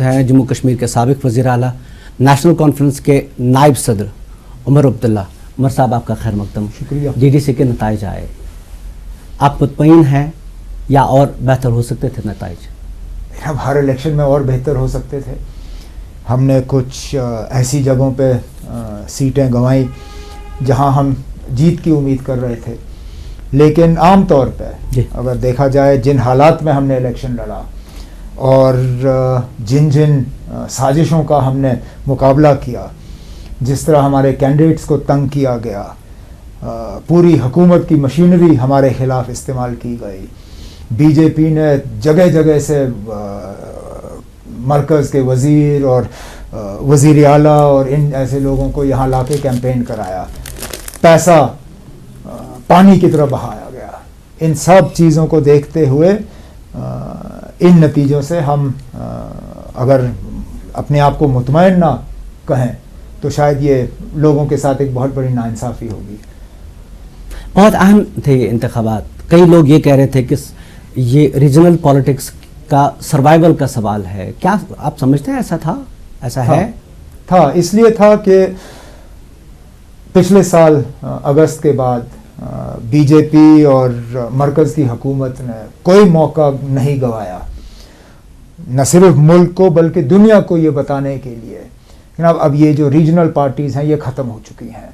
हैं जम्मू कश्मीर के साबिक वज़ीर आला नेशनल कॉन्फ्रेंस के नायब सदर उमर अब्दुल्ला। उमर साहब, आपका खैर मकदम। शुक्रिया। जीडीसी के नताइज आए, आप मुतमईन हैं या और बेहतर हो सकते थे नताइज? अब हर इलेक्शन में और बेहतर हो सकते थे। हमने कुछ ऐसी जगहों पे सीटें गंवाई जहां हम जीत की उम्मीद कर रहे थे, लेकिन आम तौर पे अगर देखा जाए जिन हालात में हमने इलेक्शन लड़ा और जिन जिन साजिशों का हमने मुकाबला किया, जिस तरह हमारे कैंडिडेट्स को तंग किया गया, पूरी हुकूमत की मशीनरी हमारे खिलाफ इस्तेमाल की गई, बीजेपी ने जगह जगह से मरकज़ के वज़ीर और वज़ीर आला और इन ऐसे लोगों को यहाँ ला के कैंपेन कराया, पैसा पानी की तरह बहाया गया। इन सब चीज़ों को देखते हुए इन नतीजों से हम अगर अपने आप को मुतमईन ना कहें तो शायद ये लोगों के साथ एक बहुत बड़ी नाइंसाफ़ी होगी। बहुत अहम थे ये इंतखाबात। कई लोग ये कह रहे थे कि ये रीजनल पॉलिटिक्स का सर्वाइवल का सवाल है। क्या आप समझते हैं ऐसा था? ऐसा है? था, इसलिए था कि पिछले साल अगस्त के बाद बीजेपी और मरकज़ की हुकूमत ने कोई मौका नहीं गंवाया, न सिर्फ मुल्क को बल्कि दुनिया को ये बताने के लिए कि अब ये जो रीजनल पार्टीज़ हैं ये ख़त्म हो चुकी हैं।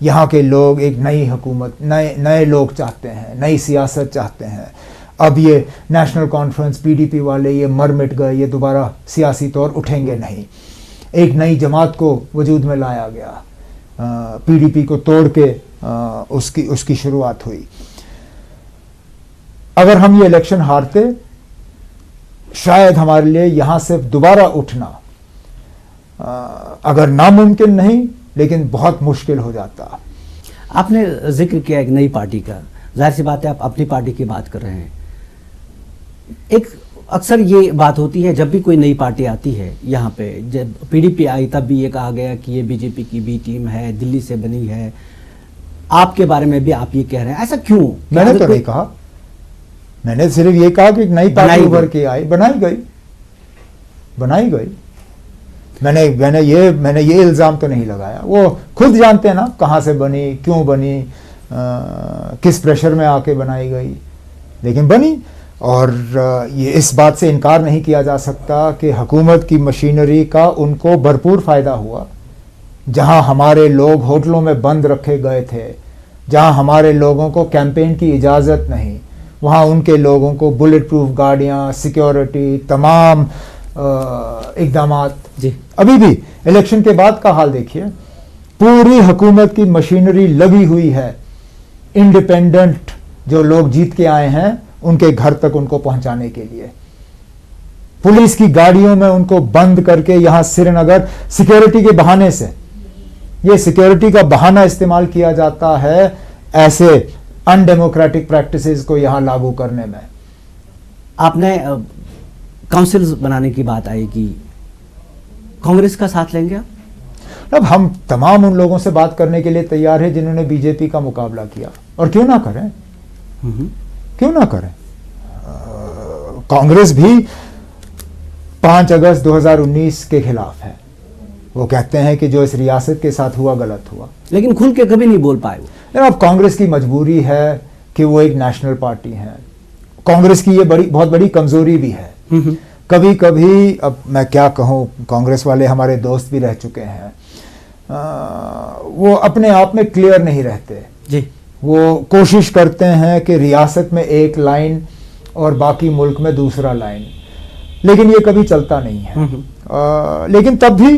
यहाँ के लोग एक नई हुकूमत, नए लोग चाहते हैं, नई सियासत चाहते हैं। अब ये नेशनल कॉन्फ्रेंस पीडीपी वाले ये मर मिट गए, ये दोबारा सियासी तौर उठेंगे नहीं। एक नई जमात को वजूद में लाया गया, पीडीपी को तोड़ के उसकी शुरुआत हुई। अगर हम ये इलेक्शन हारते, शायद हमारे लिए यहाँ से दोबारा उठना अगर नामुमकिन नहीं लेकिन बहुत मुश्किल हो जाता। आपने जिक्र किया एक नई पार्टी का, जाहिर सी बात है आप अपनी पार्टी की बात कर रहे हैं। एक अक्सर ये बात होती है जब भी कोई नई पार्टी आती है, यहाँ पे जब पीडीपी आई तब भी ये कहा गया कि ये बीजेपी की बी टीम है, दिल्ली से बनी है। आपके बारे में भी आप ये कह रहे हैं, ऐसा क्यों? मैंने तो नहीं कहा, मैंने सिर्फ ये कहा कि एक नई पार्टी उभर के आई, बनाई गई। मैंने ये इल्ज़ाम तो नहीं लगाया। वो खुद जानते हैं ना कहाँ से बनी, क्यों बनी, किस प्रेशर में आके बनाई गई, लेकिन बनी। और ये इस बात से इनकार नहीं किया जा सकता कि हुकूमत की मशीनरी का उनको भरपूर फ़ायदा हुआ। जहाँ हमारे लोग होटलों में बंद रखे गए थे, जहाँ हमारे लोगों को कैंपेन की इजाज़त नहीं, वहाँ उनके लोगों को बुलेट प्रूफ गाड़ियाँ, सिक्योरिटी, तमाम इक़दामात। जी अभी भी इलेक्शन के बाद का हाल देखिए, पूरी हुकूमत की मशीनरी लगी हुई है इंडिपेंडेंट जो लोग जीत के आए हैं उनके घर तक उनको पहुंचाने के लिए। पुलिस की गाड़ियों में उनको बंद करके यहां श्रीनगर सिक्योरिटी के बहाने से, ये सिक्योरिटी का बहाना इस्तेमाल किया जाता है ऐसे अनडेमोक्रेटिक प्रैक्टिसेस को यहां लागू करने में। आपने काउंसिल्स बनाने की बात आई कि कांग्रेस का साथ लेंगे आप? अब हम तमाम उन लोगों से बात करने के लिए तैयार हैं जिन्होंने बीजेपी का मुकाबला किया, और क्यों ना करें, क्यों ना करें। कांग्रेस भी 5 अगस्त 2019 के खिलाफ है। वो कहते हैं कि जो इस रियासत के साथ हुआ गलत हुआ, लेकिन खुल के कभी नहीं बोल पाए। अब कांग्रेस की मजबूरी है कि वो एक नेशनल पार्टी है। कांग्रेस की ये बहुत बड़ी कमजोरी भी है। कभी कभी, अब मैं क्या कहूँ, कांग्रेस वाले हमारे दोस्त भी रह चुके हैं, वो अपने आप में क्लियर नहीं रहते जी। वो कोशिश करते हैं कि रियासत में एक लाइन और बाकी मुल्क में दूसरा लाइन, लेकिन ये कभी चलता नहीं है। लेकिन तब भी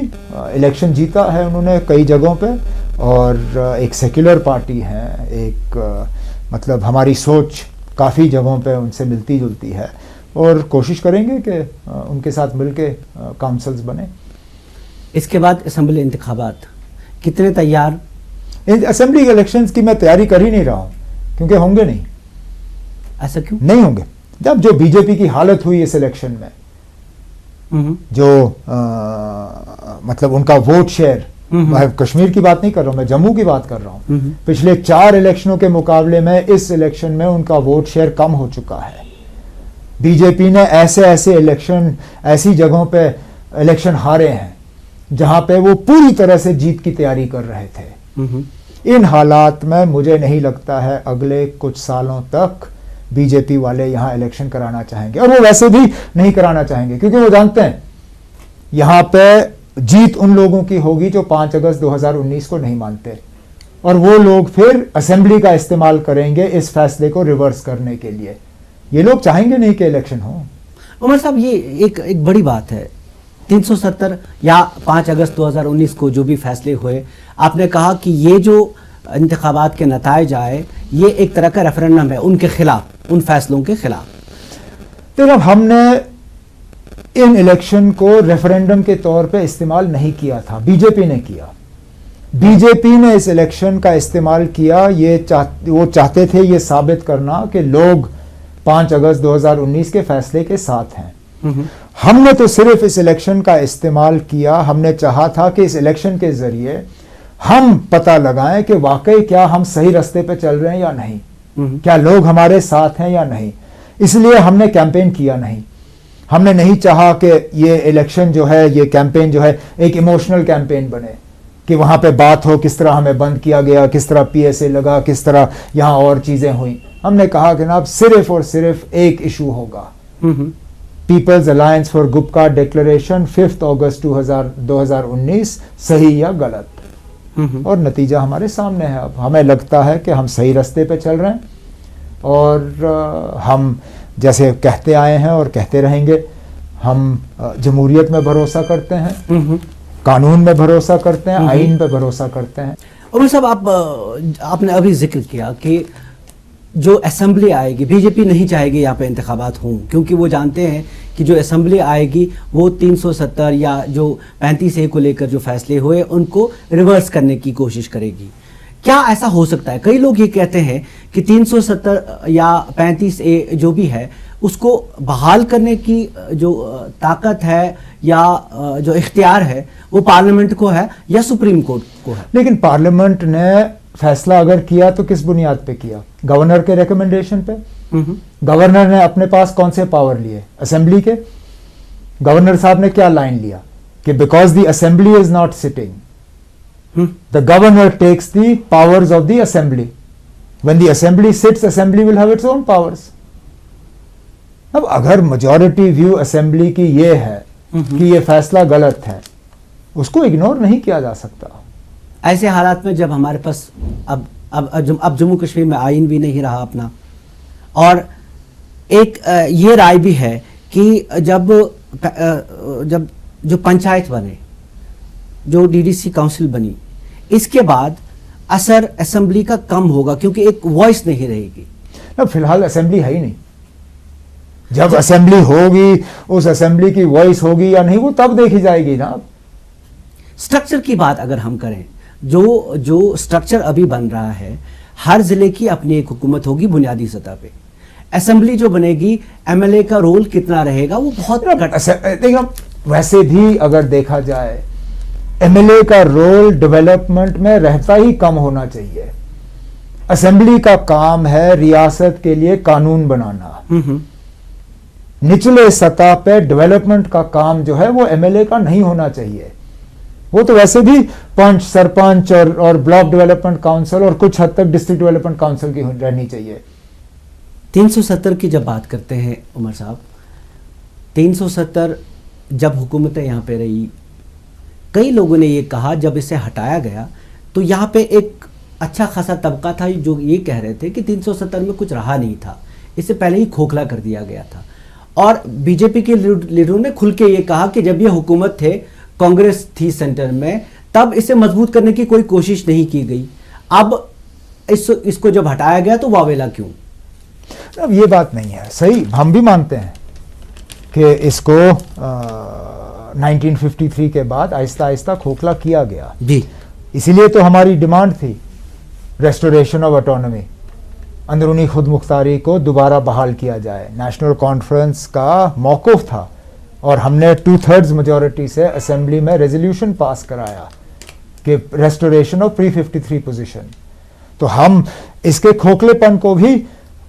इलेक्शन जीता है उन्होंने कई जगहों पे, और एक सेक्युलर पार्टी है, एक मतलब हमारी सोच काफ़ी जगहों पे उनसे मिलती जुलती है, और कोशिश करेंगे कि उनके साथ मिलके काउंसिल्स बने। इसके बाद असेंबली इंतखाबात कितने तैयार? असेंबली इलेक्शंस की मैं तैयारी कर ही नहीं रहा हूँ, क्योंकि होंगे नहीं। ऐसा क्यों? नहीं होंगे। जब जो बीजेपी की हालत हुई इस इलेक्शन में, जो मतलब उनका वोट शेयर, मैं कश्मीर की बात नहीं कर रहा हूँ, मैं जम्मू की बात कर रहा हूँ। पिछले 4 इलेक्शनों के मुकाबले में इस इलेक्शन में उनका वोट शेयर कम हो चुका है। बीजेपी ने ऐसे इलेक्शन ऐसी जगहों पे इलेक्शन हारे हैं, जहां पे वो पूरी तरह से जीत की तैयारी कर रहे थे। इन हालात में मुझे नहीं लगता है अगले कुछ सालों तक बीजेपी वाले यहां इलेक्शन कराना चाहेंगे, और वो वैसे भी नहीं कराना चाहेंगे, क्योंकि वो जानते हैं यहां पे जीत उन लोगों की होगी जो 5 अगस्त 2019 को नहीं मानते, और वो लोग फिर असेंबली का इस्तेमाल करेंगे इस फैसले को रिवर्स करने के लिए। ये लोग चाहेंगे नहीं कि इलेक्शन हो। उमर साहब, ये एक बड़ी बात है। 370 या 5 अगस्त 2019 को जो भी फैसले हुए, आपने कहा कि ये जो इंतखाबात के नताइज आए, ये एक तरह का रेफरेंडम है उनके खिलाफ, उन फैसलों के खिलाफ। देखो, हमने इन इलेक्शन को रेफरेंडम के तौर पे इस्तेमाल नहीं किया था, बीजेपी ने किया। बीजेपी ने इस इलेक्शन का इस्तेमाल किया, वो चाहते थे ये साबित करना कि लोग 5 अगस्त 2019 के फैसले के साथ हैं। हमने तो सिर्फ इस इलेक्शन का इस्तेमाल किया, हमने चाहा था कि इस इलेक्शन के जरिए हम पता लगाएं कि वाकई क्या हम सही रास्ते पे चल रहे हैं या नहीं, क्या लोग हमारे साथ हैं या नहीं। इसलिए हमने कैंपेन किया नहीं। हमने नहीं चाहा कि ये इलेक्शन जो है, ये कैंपेन जो है, एक इमोशनल कैंपेन बने, कि वहां पे बात हो किस तरह हमें बंद किया गया, किस तरह पीएसए लगा, किस तरह यहां और चीजें हुई। हमने कहा कि ना, अब सिर्फ और सिर्फ एक इशू होगा, people's alliance for Gupkar declaration 5 अगस्त 2019 सही या गलत। और नतीजा हमारे सामने है। अब हमें लगता है कि हम सही रास्ते पे चल रहे हैं, और हम जैसे कहते आए हैं और कहते रहेंगे, हम जमहूरियत में भरोसा करते हैं, कानून में भरोसा करते हैं, आइन पे भरोसा करते हैं। उमर साहब, आपने अभी जिक्र किया कि जो असेंबली आएगी, बीजेपी नहीं चाहेगी यहाँ पे इंतखाबात हों, क्योंकि वो जानते हैं कि जो असेंबली आएगी वो 370 या जो 35A को लेकर जो फैसले हुए उनको रिवर्स करने की कोशिश करेगी। क्या ऐसा हो सकता है? कई लोग ये कहते हैं कि 370 या 35A जो भी है उसको बहाल करने की जो ताकत है या जो इख्तियार है वो पार्लियामेंट को है या सुप्रीम कोर्ट को है। लेकिन पार्लियामेंट ने फैसला अगर किया तो किस बुनियाद पे किया? गवर्नर के रिकमेंडेशन पे। गवर्नर ने अपने पास कौन से पावर लिए? असेंबली के। गवर्नर साहब ने क्या लाइन लिया कि because the assembly is not sitting, the governor takes the powers of the assembly. When the assembly sits, assembly will have its own powers. अब अगर मेजॉरिटी व्यू असेंबली की ये है कि ये फैसला गलत है, उसको इग्नोर नहीं किया जा सकता। ऐसे हालात में जब हमारे पास अब जम्मू कश्मीर में आइन भी नहीं रहा अपना, और एक ये राय भी है कि जब जो पंचायत बने, जो डीडीसी काउंसिल बनी, इसके बाद असर असेंबली का कम होगा क्योंकि एक वॉइस नहीं रहेगी। अब फिलहाल असेंबली है ही नहीं। जब असेंबली होगी, उस असेंबली की वॉइस होगी या नहीं, वो तब देखी जाएगी ना। स्ट्रक्चर की बात अगर हम करें, जो स्ट्रक्चर अभी बन रहा है, हर जिले की अपनी एक हुकूमत होगी बुनियादी सतह पे। असेंबली जो बनेगी, एमएलए का रोल कितना रहेगा वो बहुत देखो, वैसे भी अगर देखा जाए एमएलए का रोल डेवलपमेंट में रहता ही कम होना चाहिए। असेंबली का काम है रियासत के लिए कानून बनाना। निचले सतह पे डेवलपमेंट का काम जो है वो एमएलए का नहीं होना चाहिए। वो तो वैसे भी पंच, सरपंच और ब्लॉक डेवलपमेंट काउंसिल और कुछ हद तक डिस्ट्रिक्ट डेवलपमेंट काउंसिल की रहनी चाहिए। 370 की जब बात करते हैं उमर साहब, 370 जब हुकूमतें यहाँ पे रही, कई लोगों ने ये कहा जब इसे हटाया गया तो यहाँ पे एक अच्छा खासा तबका था जो ये कह रहे थे कि 370 में कुछ रहा नहीं था, इसे पहले ही खोखला कर दिया गया था। और बीजेपी के लीडरों ने खुल के ये कहा कि जब ये हुकूमत थे, कांग्रेस थी सेंटर में, तब इसे मजबूत करने की कोई कोशिश नहीं की गई। अब इसको जब हटाया गया तो वावेला क्यों? अब ये बात नहीं है सही। हम भी मानते हैं कि इसको 1953 के बाद आहिस्ता आहिस्ता खोखला किया गया जी। इसीलिए तो हमारी डिमांड थी रेस्टोरेशन ऑफ ऑटोनॉमी, अंदरूनी खुद मुख्तारी को दोबारा बहाल किया जाए। नेशनल कॉन्फ्रेंस का मौक़िफ़ था और हमने 2/3 मेजॉरिटी से असेंबली में रेजोल्यूशन पास कराया कि रेस्टोरेशन ऑफ प्री 53 पोजीशन। तो हम इसके खोखलेपन को भी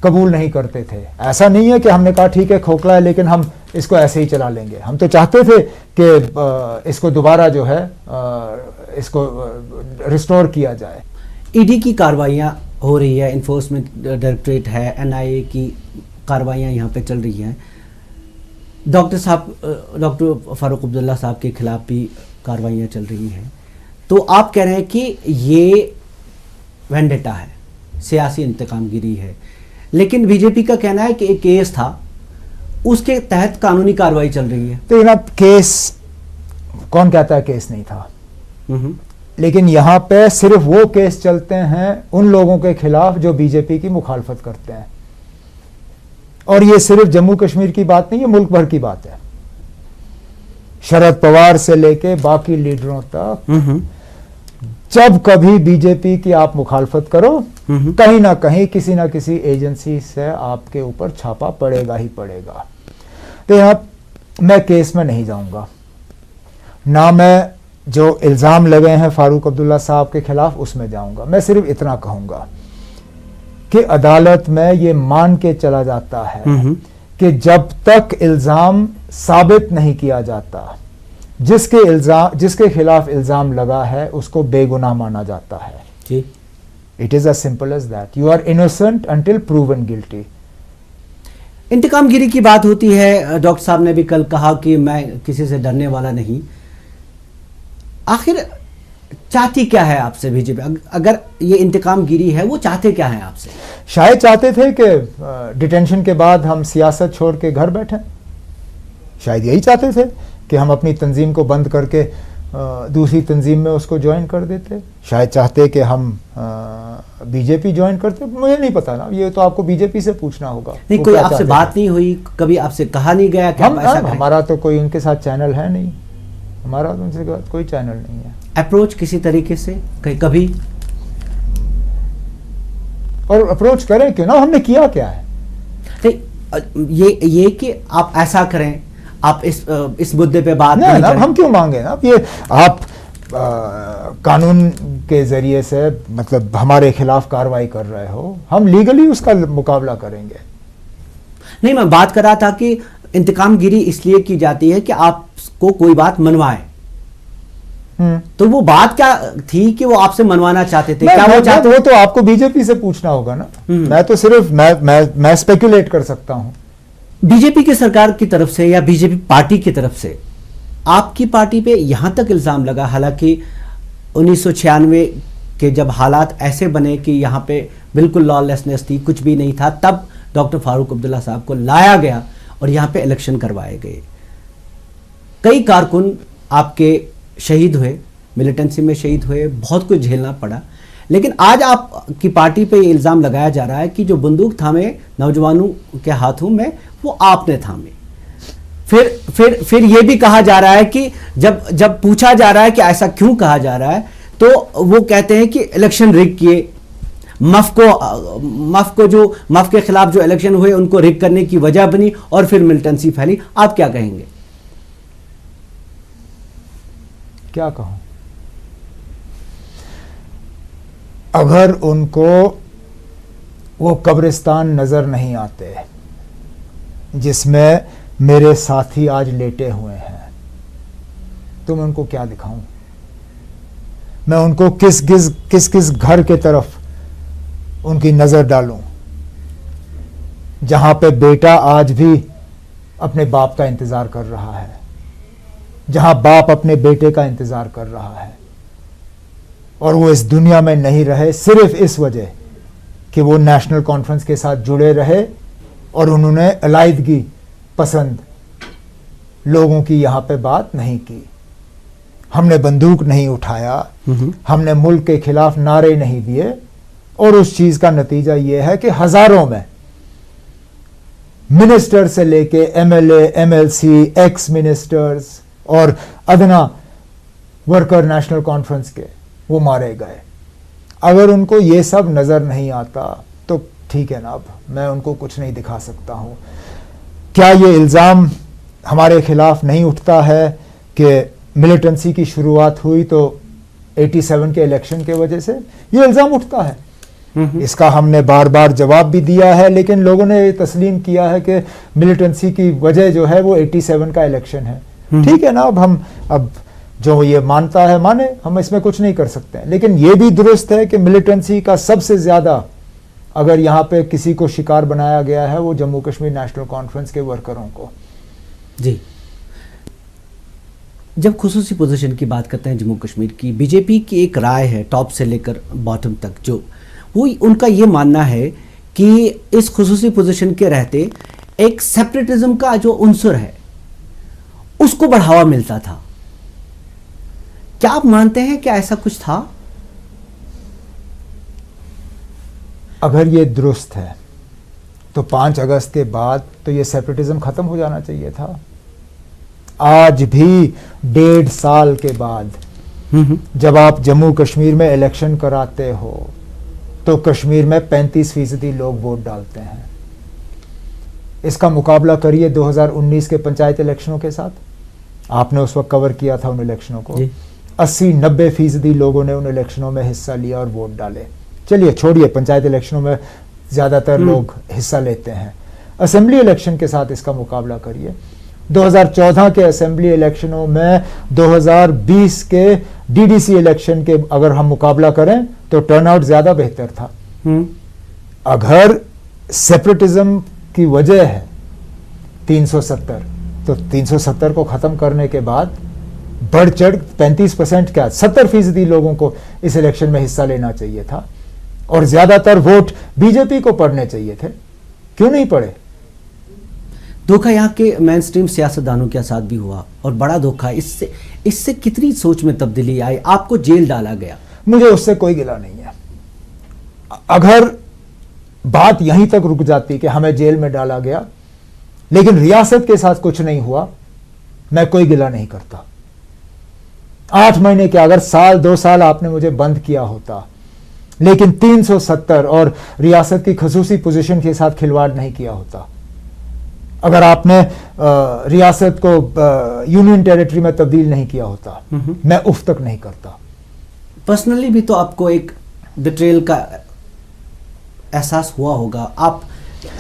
कबूल नहीं करते थे। ऐसा नहीं है कि हमने कहा ठीक है खोखला है लेकिन हम इसको ऐसे ही चला लेंगे। हम तो चाहते थे कि इसको दोबारा जो है इसको रिस्टोर किया जाए। ईडी की कार्रवाइयाँ हो रही है, इन्फोर्समेंट डायरेक्टरेट है, एनआईए की कार्रवाइयाँ यहाँ पे चल रही हैं। डॉक्टर फारूक अब्दुल्ला साहब के खिलाफ भी कार्रवाइयाँ चल रही हैं। तो आप कह रहे हैं कि ये वेंडेटा है, सियासी इंतकामगिरी है, लेकिन बीजेपी का कहना है कि एक केस था उसके तहत कानूनी कार्रवाई चल रही है। तो जनाब केस कौन कहता है केस नहीं था, लेकिन यहाँ पे सिर्फ वो केस चलते हैं उन लोगों के खिलाफ जो बीजेपी की मुखालफत करते हैं। और ये सिर्फ जम्मू कश्मीर की बात नहीं, ये मुल्क भर की बात है। शरद पवार से लेके बाकी लीडरों तक जब कभी बीजेपी की आप मुखालफत करो कहीं ना कहीं किसी ना किसी एजेंसी से आपके ऊपर छापा पड़ेगा ही पड़ेगा। तो यहाँ मैं केस में नहीं जाऊंगा, ना मैं जो इल्ज़ाम लगे हैं फारूक अब्दुल्ला साहब के खिलाफ उसमें जाऊंगा। मैं सिर्फ इतना कहूंगा कि अदालत में ये मान के चला जाता है कि जब तक इल्ज़ाम साबित नहीं किया जाता, जिसके खिलाफ इल्ज़ाम लगा है उसको बेगुनाह माना जाता है। जी, it is as simple as that. You are innocent until proven guilty. इंतकामगिरी की बात होती है। डॉक्टर साहब ने भी कल कहा कि मैं किसी से डरने वाला नहीं। आखिर चाहती क्या है आपसे बीजेपी? अगर ये इंतकामगिरी है, वो चाहते क्या है आपसे? शायद चाहते थे कि डिटेंशन के बाद हम सियासत छोड़ के घर बैठें। शायद यही चाहते थे कि हम अपनी तंजीम को बंद करके दूसरी तंजीम में उसको ज्वाइन कर देते। शायद चाहते कि हम बीजेपी ज्वाइन करते। मुझे नहीं पता ना, ये तो आपको बीजेपी से पूछना होगा। नहीं, कोई आपसे बात नहीं हुई? कभी आपसे कहा नहीं गया कि आप ऐसा करें? हमारा तो कोई उनके साथ चैनल है नहीं, हमारा तो उनसे कोई चैनल नहीं है। अप्रोच किसी तरीके से कभी? और अप्रोच करें क्यों ना, हमने किया क्या है? ये कि आप ऐसा करें, आप इस मुद्दे पे बात नहीं ना, करें। हम क्यों मांगे ना? ये आप कानून के जरिए से मतलब हमारे खिलाफ कार्रवाई कर रहे हो, हम लीगली उसका मुकाबला करेंगे। नहीं, मैं बात कर रहा था कि इंतकामगिरी इसलिए की जाती है कि आपको कोई बात मनवाए। तो वो बात क्या थी कि वो आपसे मनवाना चाहते थे? क्या वो चाहते? वो तो आपको बीजेपी से पूछना होगा ना। मैं तो सिर्फ मैं स्पेकुलेट कर सकता हूं। बीजेपी की सरकार की तरफ से या बीजेपी पार्टी की तरफ से आपकी पार्टी पे यहां तक इल्जाम लगा, हालांकि 1996 के जब हालात ऐसे बने कि यहां पे बिल्कुल लॉलेसनेस थी, कुछ भी नहीं था, तब डॉक्टर फारूक अब्दुल्ला साहब को लाया गया और यहां पे इलेक्शन करवाए गए। कई कारकुन आपके शहीद हुए, मिलिटेंसी में शहीद हुए, बहुत कुछ झेलना पड़ा। लेकिन आज आपकी पार्टी पे ये इल्ज़ाम लगाया जा रहा है कि जो बंदूक थामे नौजवानों के हाथों में, वो आपने थामे। फिर ये भी कहा जा रहा है कि जब पूछा जा रहा है कि ऐसा क्यों कहा जा रहा है, तो वो कहते हैं कि इलेक्शन रिग किए, मफ के खिलाफ जो इलेक्शन हुए उनको रिग करने की वजह बनी और फिर मिलिटेंसी फैली। आप क्या कहेंगे? क्या कहूं? अगर उनको वो कब्रिस्तान नजर नहीं आते जिसमें मेरे साथी आज लेटे हुए हैं, तो मैं उनको क्या दिखाऊं? मैं उनको किस घर के तरफ उनकी नजर डालूं जहां पे बेटा आज भी अपने बाप का इंतजार कर रहा है, जहां बाप अपने बेटे का इंतजार कर रहा है, और वो इस दुनिया में नहीं रहे सिर्फ इस वजह कि वो नेशनल कॉन्फ्रेंस के साथ जुड़े रहे और उन्होंने अलाइदगी पसंद लोगों की यहां पे बात नहीं की। हमने बंदूक नहीं उठाया, हमने मुल्क के खिलाफ नारे नहीं दिए, और उस चीज का नतीजा यह है कि हजारों में मिनिस्टर से लेके एमएलए, एमएलसी, एक्स मिनिस्टर्स और अदना वर्कर नेशनल कॉन्फ्रेंस के वो मारे गए। अगर उनको ये सब नजर नहीं आता तो ठीक है ना, अब मैं उनको कुछ नहीं दिखा सकता हूं। क्या ये इल्जाम हमारे खिलाफ नहीं उठता है कि मिलिटेंसी की शुरुआत हुई तो 87 के इलेक्शन के वजह से? ये इल्जाम उठता है इसका हमने बार बार जवाब भी दिया है, लेकिन लोगों ने ये तस्लीम किया है कि मिलिटेंसी की वजह जो है वो 87 का इलेक्शन है। ठीक है ना, अब जो ये मानता है माने, हम इसमें कुछ नहीं कर सकते हैं। लेकिन ये भी दुरुस्त है कि मिलिटेंसी का सबसे ज्यादा अगर यहाँ पे किसी को शिकार बनाया गया है वो जम्मू कश्मीर नेशनल कॉन्फ्रेंस के वर्करों को। जी, जब खुसूसी पोजीशन की बात करते हैं जम्मू कश्मीर की, बीजेपी की एक राय है टॉप से लेकर बॉटम तक, जो वो उनका ये मानना है कि इस खुसूसी पोजीशन के रहते एक सेपरेटिज्म का जो उन्सर है उसको बढ़ावा मिलता था। क्या आप मानते हैं कि ऐसा कुछ था? अगर ये दुरुस्त है तो 5 अगस्त के बाद तो ये सेपरेटिज्म खत्म हो जाना चाहिए था। आज भी 1.5 साल के बाद जब आप जम्मू कश्मीर में इलेक्शन कराते हो तो कश्मीर में 35% लोग वोट डालते हैं। इसका मुकाबला करिए 2019 के पंचायत इलेक्शनों के साथ। आपने उस वक्त कवर किया था उन इलेक्शनों को। 80-90% लोगों ने उन इलेक्शनों में हिस्सा लिया और वोट डाले। चलिए छोड़िए, पंचायत इलेक्शनों में ज्यादातर लोग हिस्सा लेते हैं। असेंबली इलेक्शन के साथ इसका मुकाबला करिए। 2014 के असेंबली इलेक्शनों में 2020 के डीडीसी इलेक्शन के अगर हम मुकाबला करें तो टर्नआउट ज्यादा बेहतर था। अगर सेपरेटिज्म की वजह है 370, तो 370 को खत्म करने के बाद बढ़ चढ़ 35% क्या 70% लोगों को इस इलेक्शन में हिस्सा लेना चाहिए था और ज्यादातर वोट बीजेपी को पड़ने चाहिए थे। क्यों नहीं पड़े? धोखा यहाँ के मेन स्ट्रीम सियासतदानों के साथ भी हुआ और बड़ा धोखा। इससे कितनी सोच में तब्दीली आई? आपको जेल डाला गया। मुझे उससे कोई गिला नहीं है। अगर बात यहीं तक रुक जाती कि हमें जेल में डाला गया लेकिन रियासत के साथ कुछ नहीं हुआ, मैं कोई गिला नहीं करता। 8 महीने के अगर साल 2 साल आपने मुझे बंद किया होता लेकिन 370 और रियासत की खसूसी पोजीशन के साथ खिलवाड़ नहीं किया होता, अगर आपने रियासत को यूनियन टेरिटरी में तब्दील नहीं किया होता, मैं उफ तक नहीं करता। पर्सनली भी तो आपको एक बिट्रेल का एहसास हुआ होगा।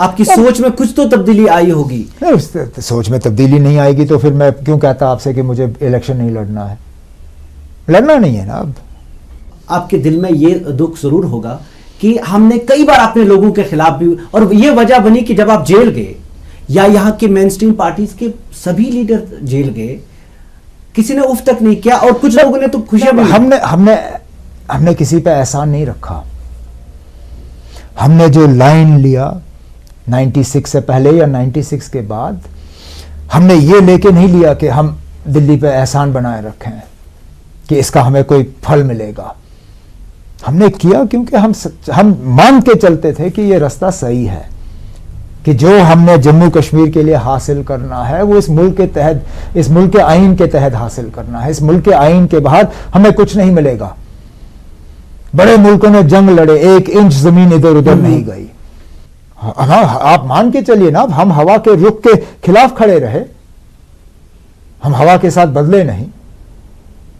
आपकी सोच में कुछ तो तब्दीली आई होगी। सोच में तब्दीली नहीं आएगी तो फिर मैं क्यों कहता आपसे कि मुझे इलेक्शन नहीं लड़ना है? लड़ना नहीं है ना। अब आपके दिल में ये दुख जरूर होगा कि हमने कई बार अपने लोगों के खिलाफ भी, और ये वजह बनी कि जब आप जेल गए या यहाँ के मेन स्ट्रीम पार्टीज के सभी लीडर जेल गए, किसी ने उफ तक नहीं किया और कुछ लोगों ने तो खुशियां भी। हमने किसी पे एहसान नहीं रखा। हमने जो लाइन लिया 96 से पहले या 96 के बाद, हमने ये लेके नहीं लिया कि हम दिल्ली पे एहसान बनाए रखें कि इसका हमें कोई फल मिलेगा। हमने किया क्योंकि हम मान के चलते थे कि ये रास्ता सही है, कि जो हमने जम्मू कश्मीर के लिए हासिल करना है वो इस मुल्क के तहत, इस मुल्क के आइन के तहत हासिल करना है। इस मुल्क के आइन के बाहर हमें कुछ नहीं मिलेगा। बड़े मुल्कों ने जंग लड़े, 1 इंच जमीन इधर उधर नहीं गई। आप मान के चलिए ना, अब हम हवा के रुख के खिलाफ खड़े रहे, हम हवा के साथ बदले नहीं,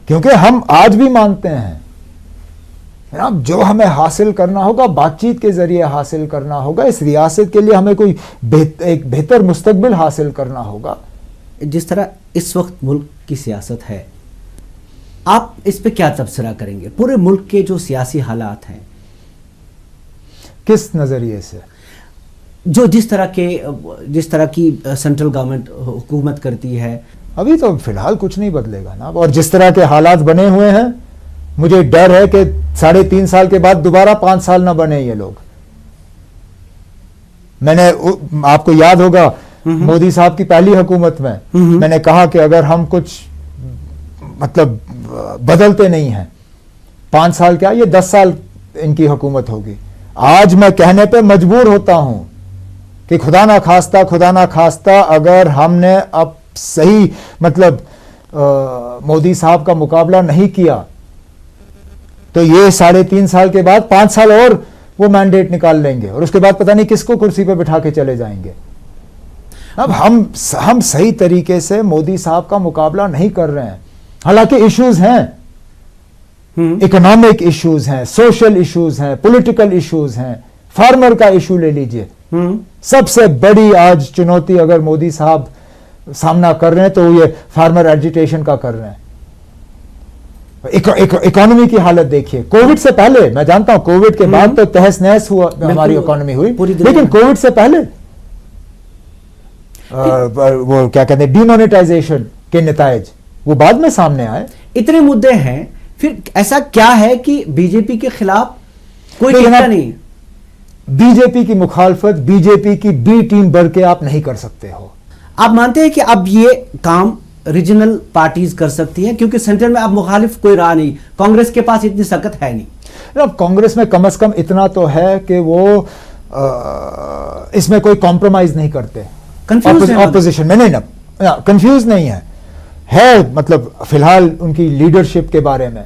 क्योंकि हम आज भी मानते हैं अब जो हमें हासिल करना होगा बातचीत के जरिए हासिल करना होगा। इस रियासत के लिए हमें कोई एक बेहतर मुस्तकबिल हासिल करना होगा। जिस तरह इस वक्त मुल्क की सियासत है, आप इस पे क्या तबसरा करेंगे? पूरे मुल्क के जो सियासी हालात हैं, किस नजरिए से? जो जिस तरह की सेंट्रल गवर्नमेंट हुकूमत करती है। अभी तो फिलहाल कुछ नहीं बदलेगा ना, और जिस तरह के हालात बने हुए हैं, मुझे डर है कि 3.5 साल के बाद दोबारा 5 साल ना बने ये लोग। मैंने, आपको याद होगा मोदी साहब की पहली हुकूमत में मैंने कहा कि अगर हम कुछ मतलब बदलते नहीं हैं, 5 साल क्या, ये 10 साल इनकी हुकूमत होगी। आज मैं कहने पे मजबूर होता हूं कि खुदा ना खास्ता अगर हमने अब सही मतलब मोदी साहब का मुकाबला नहीं किया तो ये 3.5 साल के बाद 5 साल और वो मैंडेट निकाल लेंगे और उसके बाद पता नहीं किसको कुर्सी पे बिठा के चले जाएंगे। अब हम सही तरीके से मोदी साहब का मुकाबला नहीं कर रहे हैं। हालांकि इश्यूज हैं, इकोनॉमिक इश्यूज हैं, सोशल इश्यूज हैं, पॉलिटिकल इश्यूज हैं, फार्मर का इशू ले लीजिए। सबसे बड़ी आज चुनौती अगर मोदी साहब सामना कर रहे हैं तो ये फार्मर एजिटेशन का कर रहे हैं। इकोनॉमी की हालत देखिए, कोविड से पहले, मैं जानता हूं कोविड के बाद तो तहस नहस हुआ हमारी इकोनॉमी हुई, लेकिन कोविड से पहले वो क्या कहते हैं डिमोनेटाइजेशन के नतायज वो बाद में सामने आए। इतने मुद्दे हैं, फिर ऐसा क्या है कि बीजेपी के खिलाफ कोई टिकता नहीं? बीजेपी की मुखालफत बीजेपी की बी टीम बढ़ के आप नहीं कर सकते हो। आप मानते हैं कि अब ये काम रीजनल पार्टीज कर सकती हैं, क्योंकि सेंटर में अब मुखालिफ कोई रहा नहीं, कांग्रेस के पास इतनी सकत है नहीं। अब कांग्रेस में कम से कम इतना तो है कि वो इसमें कोई कॉम्प्रोमाइज नहीं करते। ऑपोजिशन में नहीं ना, कंफ्यूज नहीं है मतलब फिलहाल उनकी लीडरशिप के बारे में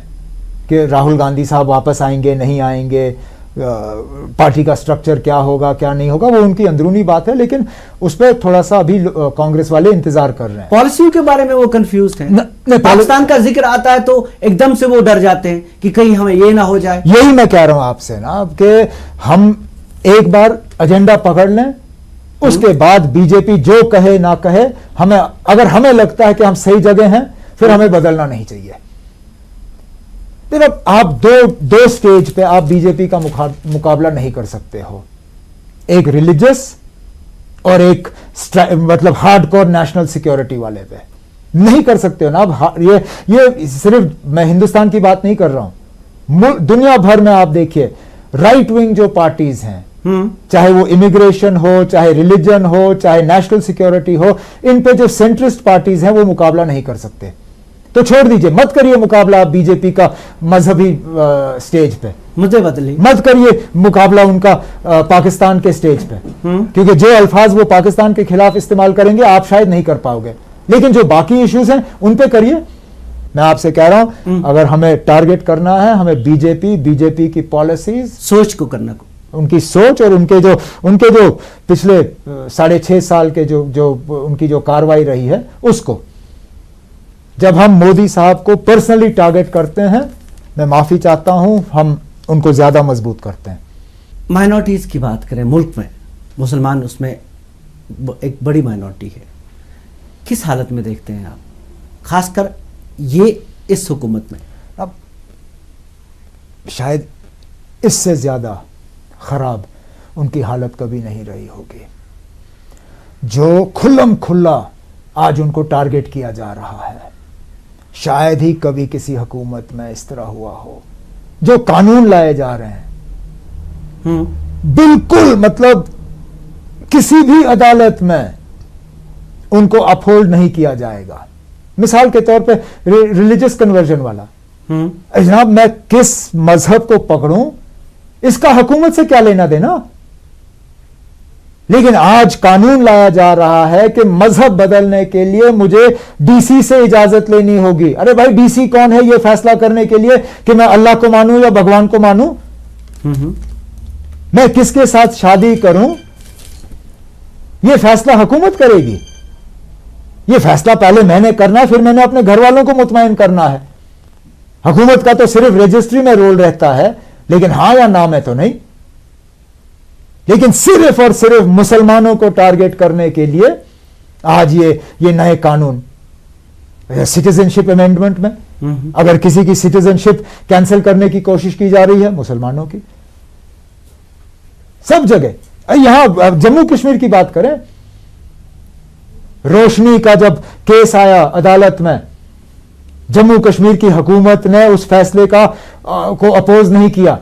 कि राहुल गांधी साहब वापस आएंगे नहीं आएंगे, पार्टी का स्ट्रक्चर क्या होगा क्या नहीं होगा, वो उनकी अंदरूनी बात है, लेकिन उस पर थोड़ा सा अभी कांग्रेस वाले इंतजार कर रहे हैं। पॉलिसियों के बारे में वो कंफ्यूज हैं। पाकिस्तान का जिक्र आता है तो एकदम से वो डर जाते हैं कि कहीं हमें ये ना हो जाए। यही मैं कह रहा हूं आपसे ना कि हम एक बार एजेंडा पकड़ लें, उसके बाद बीजेपी जो कहे ना कहे, हमें अगर हमें लगता है कि हम सही जगह हैं फिर हमें बदलना नहीं चाहिए। देखो आप दो स्टेज पे आप बीजेपी का मुकाबला नहीं कर सकते हो, एक रिलीजियस और एक मतलब हार्डकोर नेशनल सिक्योरिटी वाले पे नहीं कर सकते हो ना। अब ये सिर्फ मैं हिंदुस्तान की बात नहीं कर रहा हूं, दुनिया भर में आप देखिए राइट विंग जो पार्टीज हैं, चाहे वो इमिग्रेशन हो, चाहे रिलीजन हो, चाहे नेशनल सिक्योरिटी हो, इन पे जो सेंट्रिस्ट पार्टीज हैं वो मुकाबला नहीं कर सकते। तो छोड़ दीजिए, मत करिए मुकाबला बीजेपी का मजहबी स्टेज पे, मुद्दे बदलिए, मत करिए मुकाबला उनका पाकिस्तान के स्टेज पे, क्योंकि जो अल्फाज वो पाकिस्तान के खिलाफ इस्तेमाल करेंगे आप शायद नहीं कर पाओगे, लेकिन जो बाकी इश्यूज हैं उन पे करिए। मैं आपसे कह रहा हूं अगर हमें टारगेट करना है, हमें बीजेपी की पॉलिसीज, सोच को करना को, उनकी सोच और उनके जो पिछले 6.5 साल के जो उनकी जो कार्रवाई रही है उसको, जब हम मोदी साहब को पर्सनली टारगेट करते हैं, मैं माफी चाहता हूं, हम उनको ज्यादा मजबूत करते हैं। माइनॉरिटीज की बात करें, मुल्क में मुसलमान उसमें एक बड़ी माइनॉरिटी है, किस हालत में देखते हैं आप, खासकर ये इस हुकूमत में? अब शायद इससे ज्यादा खराब उनकी हालत कभी नहीं रही होगी। जो खुल्लम खुल्ला आज उनको टारगेट किया जा रहा है, शायद ही कभी किसी हुकूमत में इस तरह हुआ हो। जो कानून लाए जा रहे हैं बिल्कुल मतलब किसी भी अदालत में उनको अपहोल्ड नहीं किया जाएगा। मिसाल के तौर पे रिलीजियस कन्वर्जन वाला, जनाब मैं किस मजहब को पकड़ूं इसका हुकूमत से क्या लेना देना, लेकिन आज कानून लाया जा रहा है कि मजहब बदलने के लिए मुझे डीसी से इजाजत लेनी होगी। अरे भाई डीसी कौन है ये फैसला करने के लिए कि मैं अल्लाह को मानूं या भगवान को मानूं, मैं किसके साथ शादी करूं, यह फैसला हुकूमत करेगी। यह फैसला पहले मैंने करना है, फिर मैंने अपने घर वालों को मुतमईन करना है। हुकूमत का तो सिर्फ रजिस्ट्री में रोल रहता है, लेकिन हां या ना में तो नहीं। लेकिन सिर्फ और सिर्फ मुसलमानों को टारगेट करने के लिए आज ये नए कानून, सिटीजनशिप अमेंडमेंट में अगर किसी की सिटीजनशिप कैंसिल करने की कोशिश की जा रही है, मुसलमानों की सब जगह। यहां जम्मू कश्मीर की बात करें, रोशनी का जब केस आया अदालत में, जम्मू कश्मीर की हुकूमत ने उस फैसले को अपोज नहीं किया,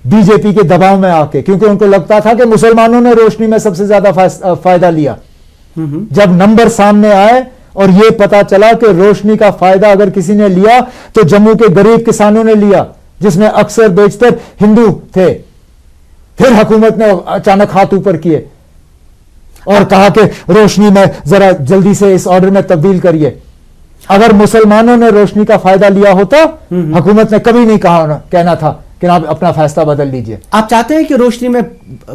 बीजेपी के दबाव में आके, क्योंकि उनको लगता था कि मुसलमानों ने रोशनी में सबसे ज्यादा फायदा लिया। जब नंबर सामने आए और यह पता चला कि रोशनी का फायदा अगर किसी ने लिया तो जम्मू के गरीब किसानों ने लिया, जिसमें अक्सर बेशतर हिंदू थे, फिर हुकूमत ने अचानक हाथ ऊपर किए और कहा कि रोशनी में जरा जल्दी से इस ऑर्डर में तब्दील करिए। अगर मुसलमानों ने रोशनी का फायदा लिया होता, हुकूमत ने कभी नहीं कहना था कि आप अपना फैसला बदल लीजिए। आप चाहते हैं कि रोशनी में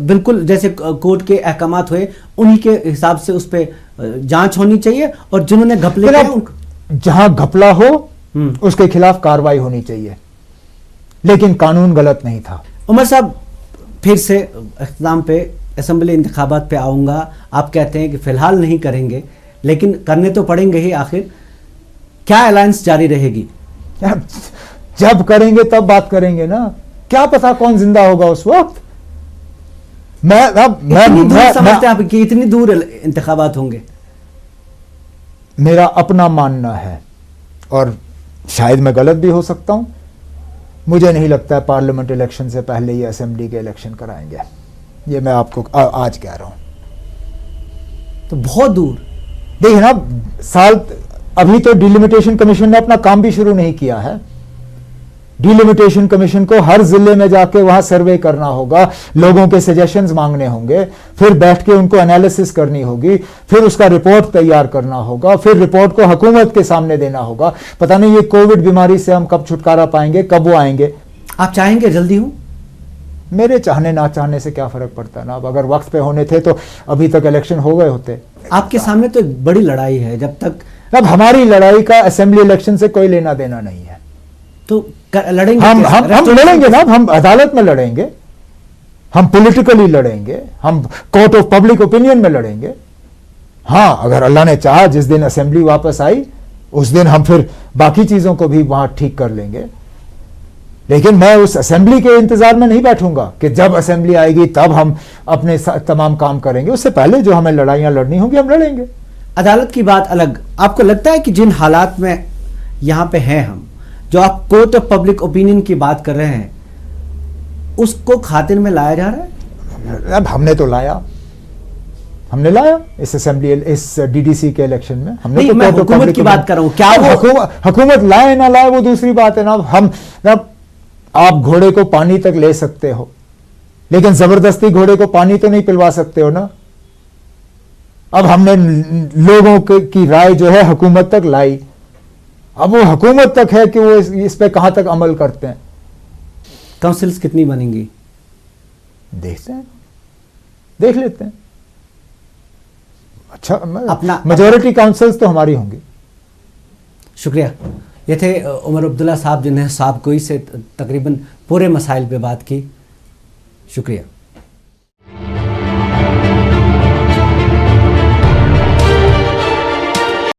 बिल्कुल जैसे कोर्ट के अहकामात हुए उन्हीं के हिसाब से उस पर जांच होनी चाहिए, और जिन्होंने घपले किए जहां घपला हो उसके खिलाफ कार्रवाई होनी चाहिए। लेकिन कानून गलत नहीं था। उमर साहब, फिर से इख्तिताम पे असेंबली इंतखाबात पे आऊँगा। आप कहते हैं कि फ़िलहाल नहीं करेंगे, लेकिन करने तो पड़ेंगे ही। आखिर क्या अलायंस जारी रहेगी? जब करेंगे तब बात करेंगे ना, क्या पता कौन जिंदा होगा उस वक्त। इतनी दूर समझते हैं आप कि इतनी दूर इंतखाबात होंगे? मेरा अपना मानना है, और शायद मैं गलत भी हो सकता हूं, मुझे नहीं लगता है पार्लियामेंट इलेक्शन से पहले ये असेंबली के इलेक्शन कराएंगे। ये मैं आपको आज कह रहा हूं। तो बहुत दूर। देखिए ना, अभी तो डिलिमिटेशन कमीशन ने अपना काम भी शुरू नहीं किया है। डिलिमिटेशन कमीशन को हर जिले में जाके वहां सर्वे करना होगा, लोगों के सजेशंस मांगने होंगे, फिर बैठ के उनको एनालिसिस करनी होगी, फिर उसका रिपोर्ट तैयार करना होगा, फिर रिपोर्ट को हुकूमत के सामने देना होगा। पता नहीं ये कोविड बीमारी से हम कब छुटकारा पाएंगे, कब वो आएंगे। आप चाहेंगे जल्दी हो? मेरे चाहने ना चाहने से क्या फर्क पड़ता है ना। अब अगर वक्त पे होने थे तो अभी तक इलेक्शन हो गए होते। आपके सामने तो एक बड़ी लड़ाई है। जब तक अब हमारी लड़ाई का असेंबली इलेक्शन से कोई लेना देना नहीं है, तो लड़ेंगे। हम लड़ेंगे ना, हम अदालत में लड़ेंगे, हम पॉलिटिकली लड़ेंगे, हम कोर्ट ऑफ पब्लिक ओपिनियन में लड़ेंगे। हाँ, अगर अल्लाह ने चाहा जिस दिन असेंबली वापस आई उस दिन हम फिर बाकी चीजों को भी वहां ठीक कर लेंगे। लेकिन मैं उस असेंबली के इंतजार में नहीं बैठूंगा कि जब असेंबली आएगी तब हम अपने तमाम काम करेंगे। उससे पहले जो हमें लड़ाइयां लड़नी होंगी हम लड़ेंगे। अदालत की बात अलग। आपको लगता है कि जिन हालात में यहां पे हैं हम, जो आप कोर्ट ऑफ पब्लिक ओपिनियन की बात कर रहे हैं, उसको खातिर में लाया जा रहा है? अब हमने लाया इस असेंबली, इस डीडीसी के इलेक्शन में हमने। नहीं, तो मैं हुकूमत की बात कर रहा हूं। क्या वो हुकूमत लाए ना लाए वो दूसरी बात है ना। आप घोड़े को पानी तक ले सकते हो, लेकिन जबरदस्ती घोड़े को पानी तो नहीं पिलवा सकते हो ना। अब हमने लोगों की राय जो है हुकूमत तक लाई, अब वो हुकूमत तक है कि वो इस पे कहां तक अमल करते हैं। काउंसिल्स कितनी बनेंगी देखते हैं, देख लेते हैं। अच्छा, अपना मेजॉरिटी काउंसिल्स तो हमारी होंगी। शुक्रिया। ये थे उमर अब्दुल्ला साहब, जिन्हें साहब कोई से तकरीबन पूरे मसाइल पे बात की। शुक्रिया।